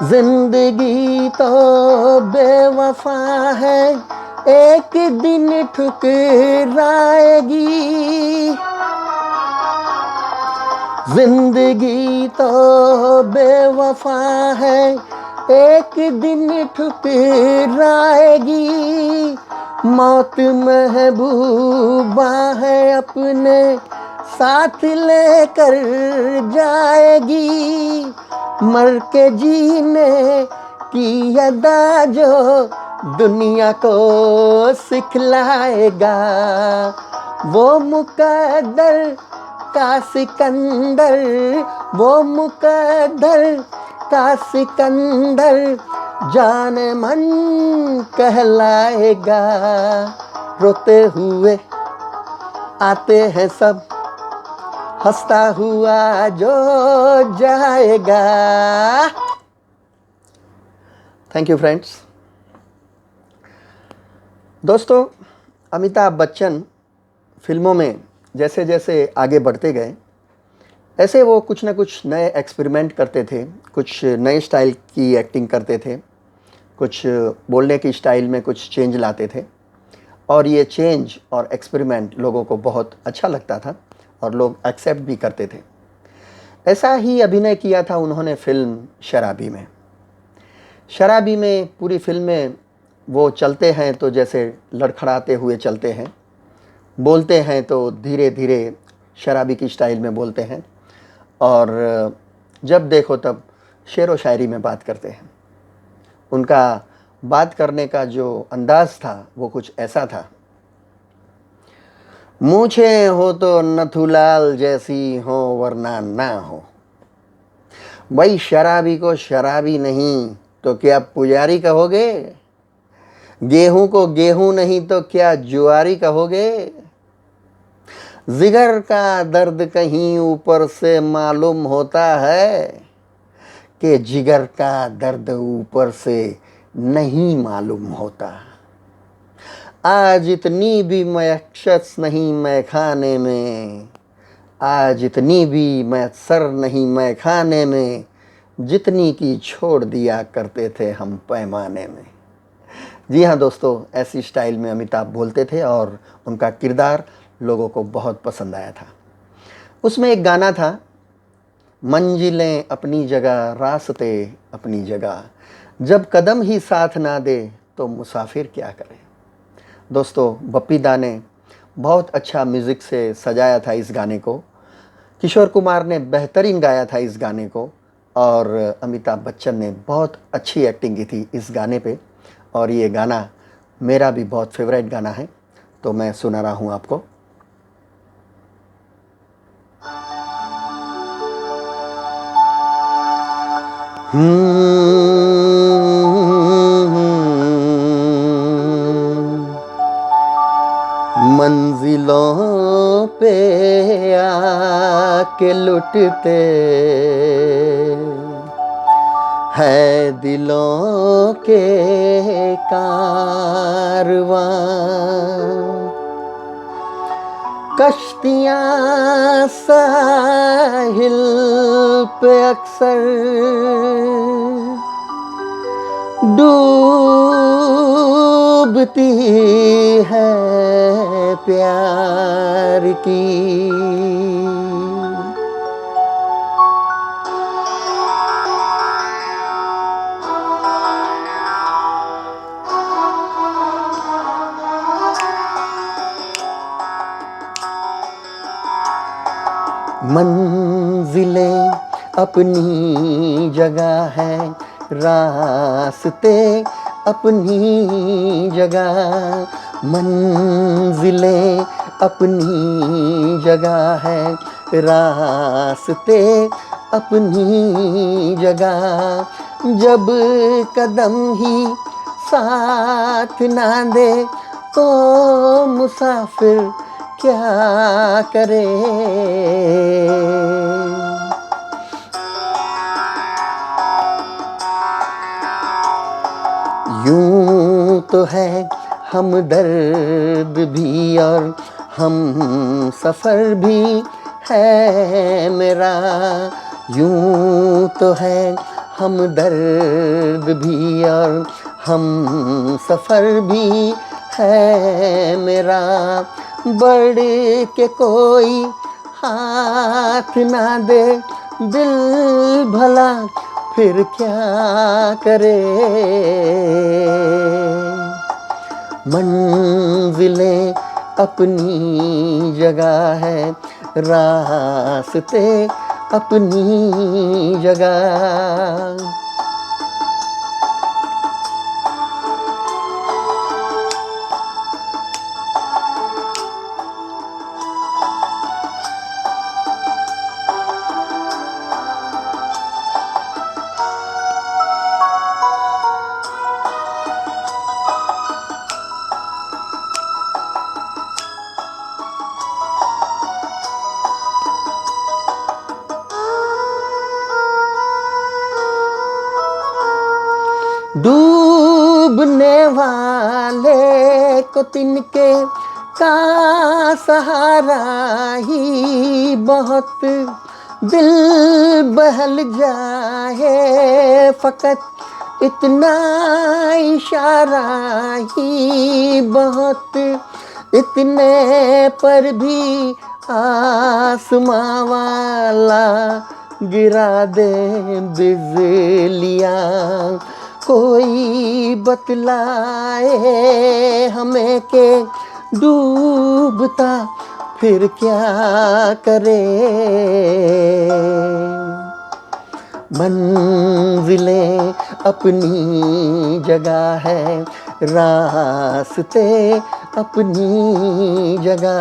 जिंदगी तो बेवफा है, एक दिन ठुकराएगी। जिंदगी तो बेवफा है, एक दिन ठुकराएगी। मौत महबूबा है, अपने साथ लेकर जाएगी। मर के जीने की अदा जो दुनिया को सिखलाएगा। वो मुकद्दर का सिकंदर, वो मुकद्दर का सिकंदर जान मन कहलाएगा। रोते हुए आते हैं सब, हंसता हुआ जो जाएगा। Thank you friends. दोस्तों, अमिताभ बच्चन फिल्मों में जैसे जैसे आगे बढ़ते गए, ऐसे वो कुछ ना कुछ नए एक्सपेरिमेंट करते थे, कुछ नए स्टाइल की एक्टिंग करते थे, कुछ बोलने की स्टाइल में कुछ चेंज लाते थे। और ये चेंज और एक्सपेरिमेंट लोगों को बहुत अच्छा लगता था और लोग एक्सेप्ट भी करते थे। ऐसा ही अभिनय किया था उन्होंने फिल्म शराबी में। शराबी में पूरी फिल्म में वो चलते हैं तो जैसे लड़खड़ाते हुए चलते हैं, बोलते हैं तो धीरे धीरे शराबी की स्टाइल में बोलते हैं, और जब देखो तब शेर व शायरी में बात करते हैं। उनका बात करने का जो अंदाज़ था वो कुछ ऐसा था, मूछें हो तो नथुलाल जैसी हो वरना ना हो। भाई शराबी को शराबी नहीं तो क्या पुजारी कहोगे? गेहूं को गेहूं नहीं तो क्या जुआरी कहोगे? जिगर का दर्द कहीं ऊपर से मालूम होता है कि जिगर का दर्द ऊपर से नहीं मालूम होता। आज इतनी भी मैशस नहीं मैं खाने में, आज इतनी भी मैसर नहीं मैं खाने में, जितनी की छोड़ दिया करते थे हम पैमाने में। जी हाँ दोस्तों, ऐसी स्टाइल में अमिताभ बोलते थे और उनका किरदार लोगों को बहुत पसंद आया था। उसमें एक गाना था, मंजिलें अपनी जगह रास्ते अपनी जगह, जब कदम ही साथ ना दे तो मुसाफिर क्या करे। दोस्तों, बप्पी दा ने बहुत अच्छा म्यूज़िक से सजाया था इस गाने को। किशोर कुमार ने बेहतरीन गाया था इस गाने को और अमिताभ बच्चन ने बहुत अच्छी एक्टिंग की थी इस गाने पे। और ये गाना मेरा भी बहुत फेवरेट गाना है, तो मैं सुना रहा हूँ आपको। मंजिलों पे आके लुटते है दिलों के कारवां, कश्तियाँ साहिल पे अक्सर डूबती है प्यार की। मंजिलें अपनी जगह है, रास्ते अपनी जगह। मंजिलें अपनी जगह है, रास्ते अपनी जगह। जब कदम ही साथ ना दे तो मुसाफिर क्या करे। यूं तो है हम दर्द भी और हम सफ़र भी है मेरा। यूं तो है हम दर्द भी और हम सफ़र भी है मेरा। बढ़ के कोई हाथ ना दे दिल भला फिर क्या करे। मंजिलें अपनी जगह है, रास्ते अपनी जगह। डूबने वाले को तिनके का सहारा ही बहुत। दिल बहल जाए फकत इतना इशारा ही बहुत। इतने पर भी आसमां वाला गिरा दे बिजलियाँ। कोई बतलाए हमें के डूबता फिर क्या करे। मंजिलें अपनी जगह है, रास्ते अपनी जगह।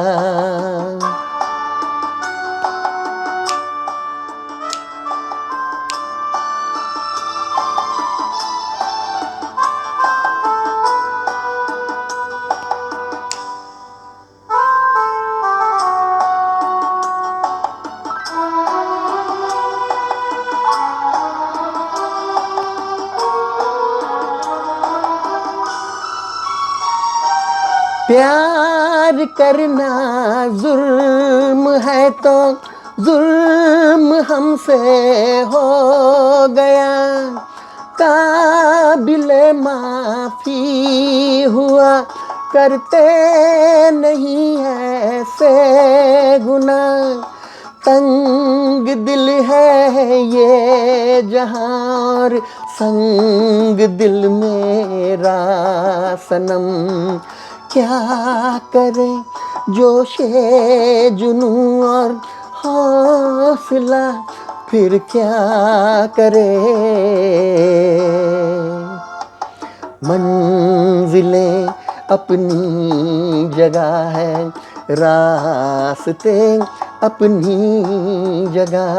प्यार करना जुर्म है तो जुर्म हमसे हो गया। काबिले माफ़ी हुआ करते नहीं ऐसे गुनाह। तंग दिल है ये जहां और संग दिल मेरा सनम, क्या करे जोशे जुनू और हौसला फिर क्या करे। मंजिलें अपनी जगह है, रास्ते अपनी जगह,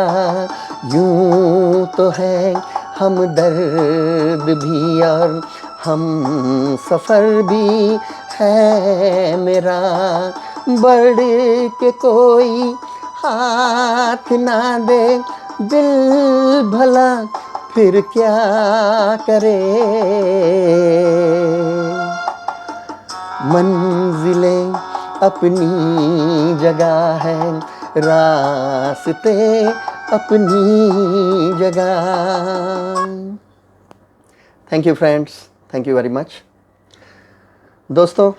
यूं तो है हम दर्द भी और हम सफ़र भी है मेरा, बढ़ के कोई हाथ ना दे दिल भला फिर क्या करे। मंजिलें अपनी जगह है, रास्ते अपनी जगह। Thank you friends, thank you very much. दोस्तों,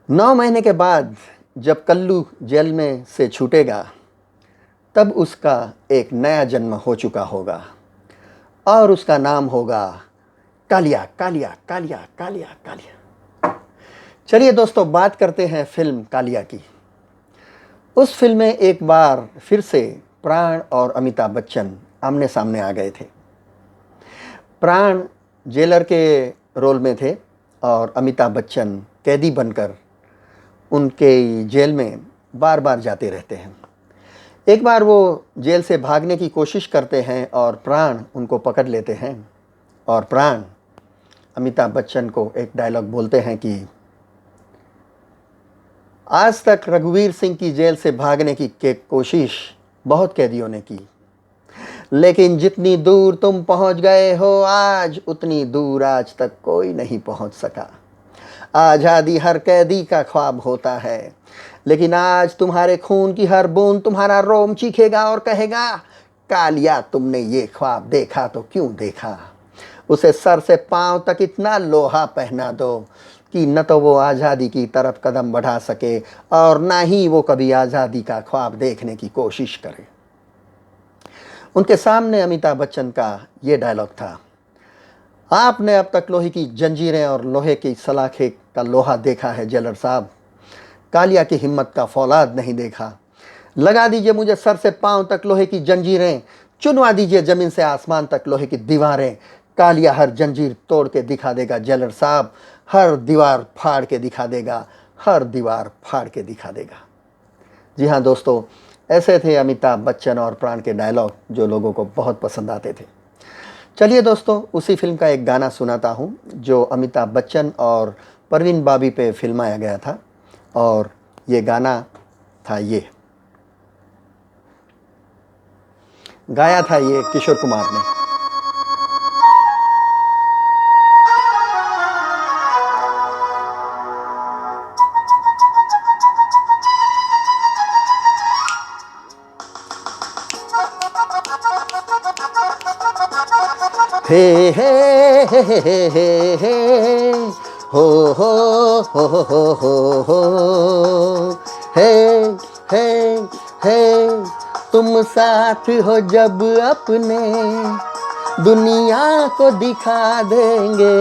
9 महीने के बाद जब कल्लू जेल में से छूटेगा तब उसका एक नया जन्म हो चुका होगा और उसका नाम होगा कालिया कालिया कालिया कालिया कालिया। चलिए दोस्तों, बात करते हैं फिल्म कालिया की। उस फिल्म में एक बार फिर से प्राण और अमिताभ बच्चन आमने सामने आ गए थे। प्राण जेलर के रोल में थे और अमिताभ बच्चन कैदी बनकर उनके जेल में बार बार जाते रहते हैं। एक बार वो जेल से भागने की कोशिश करते हैं और प्राण उनको पकड़ लेते हैं और प्राण अमिताभ बच्चन को एक डायलॉग बोलते हैं कि आज तक रघुवीर सिंह की जेल से भागने की कोशिश बहुत कैदियों ने की, लेकिन जितनी दूर तुम पहुंच गए हो आज, उतनी दूर आज तक कोई नहीं पहुंच सका। आज़ादी हर कैदी का ख्वाब होता है, लेकिन आज तुम्हारे खून की हर बूंद तुम्हारा रोम चीखेगा और कहेगा, कालिया तुमने ये ख्वाब देखा तो क्यों देखा। उसे सर से पांव तक इतना लोहा पहना दो कि न तो वो आज़ादी की तरफ कदम बढ़ा सके और ना ही वो कभी आज़ादी का ख्वाब देखने की कोशिश करे। उनके सामने अमिताभ बच्चन का ये डायलॉग था। आपने अब तक लोहे की जंजीरें और लोहे की सलाखें का लोहा देखा है जेलर साहब, कालिया की हिम्मत का फौलाद नहीं देखा। लगा दीजिए मुझे सर से पांव तक लोहे की जंजीरें, चुनवा दीजिए ज़मीन से आसमान तक लोहे की दीवारें, कालिया हर जंजीर तोड़ के दिखा देगा जेलर साहब, हर दीवार फाड़ के दिखा देगा, हर दीवार फाड़ के दिखा देगा। जी हाँ दोस्तों, ऐसे थे अमिताभ बच्चन और प्राण के डायलॉग जो लोगों को बहुत पसंद आते थे। चलिए दोस्तों, उसी फिल्म का एक गाना सुनाता हूँ जो अमिताभ बच्चन और परवीन बाबी पे फिल्माया गया था और ये गाना था, ये गाया था ये किशोर कुमार ने। हे हे हे हे हे हे हो हो हो हो हो हो हे हे हे तुम साथ हो जब अपने दुनिया को दिखा देंगे,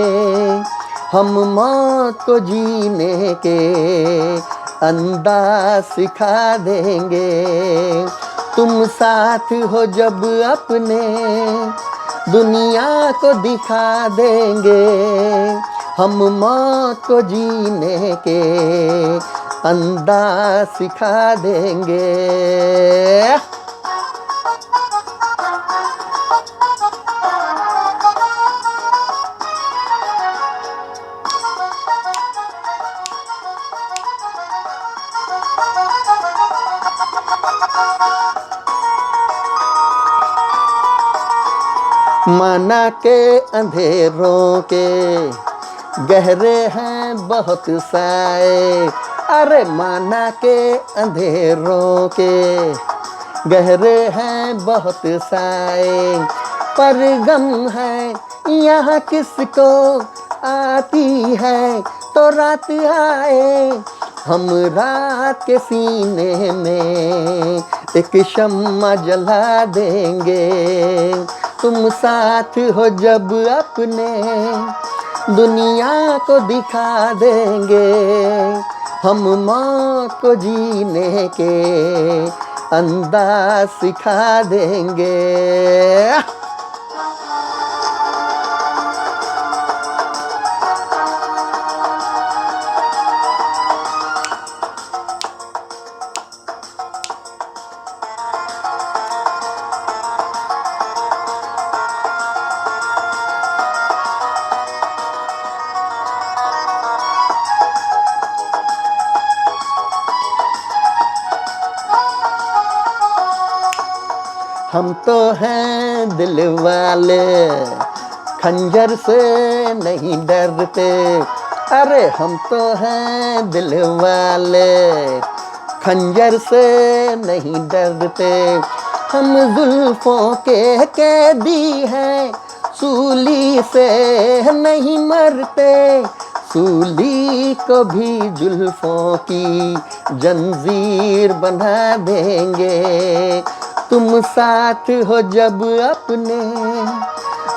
हम मौत को जीने के अंदाज सिखा देंगे। तुम साथ हो जब अपने दुनिया को दिखा देंगे, हम मौत को जीने के अंदाज सिखा देंगे। माना के अंधेरों के गहरे हैं बहुत साए, अरे माना के अंधेरों के गहरे हैं बहुत साए, पर गम है यहाँ किसको आती है तो रात आए, हम रात के सीने में एक शम्मा जला देंगे। तुम साथ हो जब अपने दुनिया को दिखा देंगे। हम मौत को जीने के अंदाज सिखा देंगे। हम तो हैं दिल वाले, खंजर से नहीं डरते। अरे हम तो हैं दिल वाले, खंजर से नहीं डरते। हम जुल्फों के कैदी हैं, सूली से नहीं मरते। सूली को भी जुल्फों की जंजीर बना देंगे। तुम साथ हो जब अपने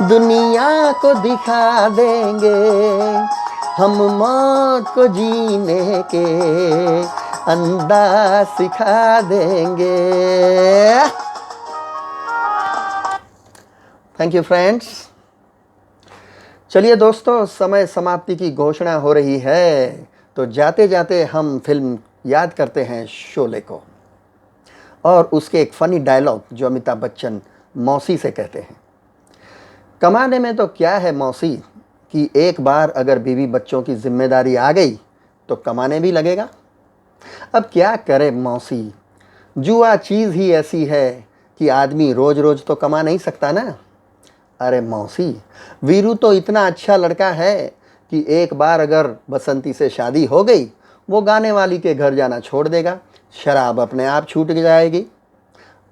दुनिया को दिखा देंगे। हम मौत को जीने के अंदाज सिखा देंगे। Thank you friends. चलिए दोस्तों, समय समाप्ति की घोषणा हो रही है, तो जाते जाते हम फिल्म याद करते हैं शोले को और उसके एक फ़नी डायलॉग जो अमिताभ बच्चन मौसी से कहते हैं। कमाने में तो क्या है मौसी कि एक बार अगर बीवी बच्चों की जिम्मेदारी आ गई तो कमाने भी लगेगा। अब क्या करे मौसी, जुआ चीज़ ही ऐसी है कि आदमी रोज़ रोज़ तो कमा नहीं सकता ना। अरे मौसी, वीरू तो इतना अच्छा लड़का है कि एक बार अगर बसंती से शादी हो गई, वो गाने वाली के घर जाना छोड़ देगा, शराब अपने आप छूट जाएगी।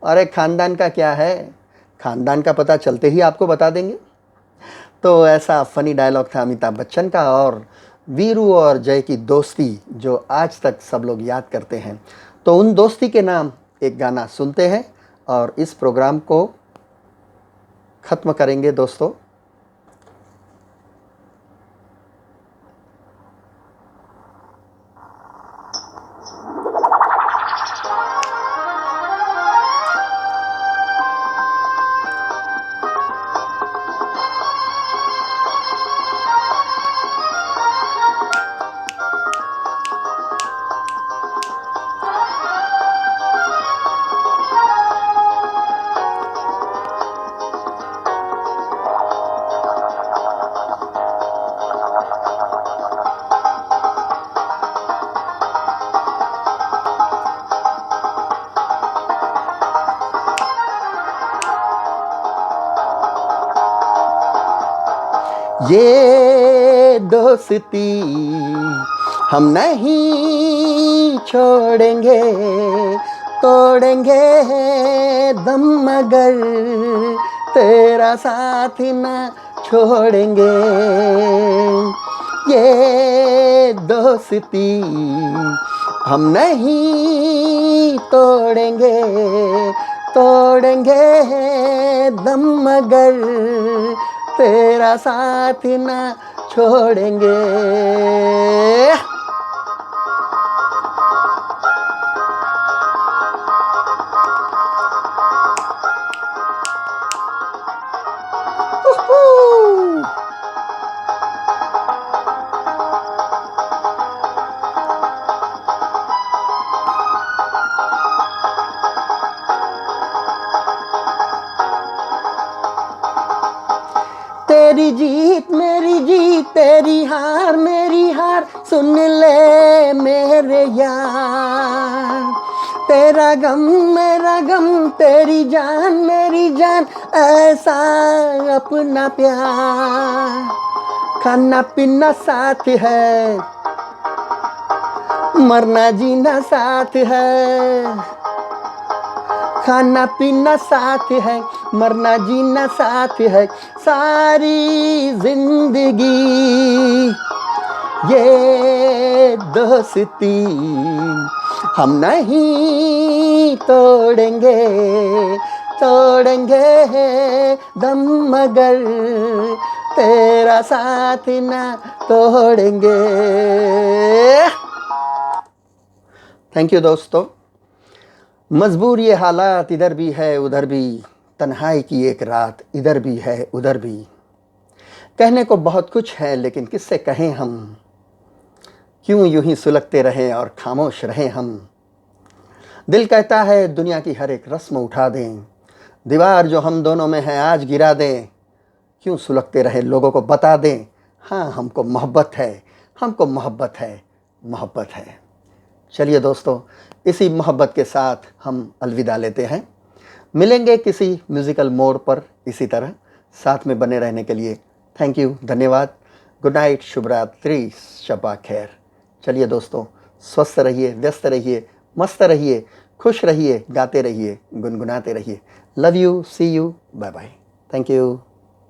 अरे खानदान का क्या है, खानदान का पता चलते ही आपको बता देंगे। तो ऐसा फ़नी डायलॉग था अमिताभ बच्चन का और वीरू और जय की दोस्ती जो आज तक सब लोग याद करते हैं। तो उन दोस्ती के नाम एक गाना सुनते हैं और इस प्रोग्राम को ख़त्म करेंगे दोस्तों। ये दोस्ती हम नहीं छोड़ेंगे, तोड़ेंगे दम मगर तेरा साथ न छोड़ेंगे। ये दोस्ती हम नहीं तोड़ेंगे, तोड़ेंगे दम मगर तेरा साथ न छोड़ेंगे। तेरी जीत मेरी जीत, तेरी हार मेरी हार, सुन ले मेरे यार। तेरा गम मेरा गम, तेरी जान मेरी जान, ऐसा अपना प्यार। खाना पीना साथ है, मरना जीना साथ है। खाना पीना साथ है, मरना जीना साथ है। सारी जिंदगी ये दोस्ती हम नहीं तोड़ेंगे, तोड़ेंगे दम मगर तेरा साथ ना तोड़ेंगे। थैंक यू दोस्तों। मजबूर ये हालात, इधर भी है उधर भी, तन्हाई की एक रात, इधर भी है उधर भी। कहने को बहुत कुछ है लेकिन किससे कहें हम, क्यों यूं ही सुलगते रहें और खामोश रहें हम। दिल कहता है दुनिया की हर एक रस्म उठा दें, दीवार जो हम दोनों में है आज गिरा दें। क्यों सुलगते रहे लोगों को बता दें, हाँ हमको मोहब्बत है, हमको मोहब्बत है, मोहब्बत है। चलिए दोस्तों, इसी मोहब्बत के साथ हम अलविदा लेते हैं। मिलेंगे किसी म्यूज़िकल मोड़ पर इसी तरह। साथ में बने रहने के लिए थैंक यू, धन्यवाद। गुड नाइट, शुभ रात्रि, शब्बा खैर। चलिए दोस्तों, स्वस्थ रहिए, व्यस्त रहिए, मस्त रहिए, खुश रहिए, गाते रहिए, गुनगुनाते रहिए। Love you, see you, bye bye, thank you.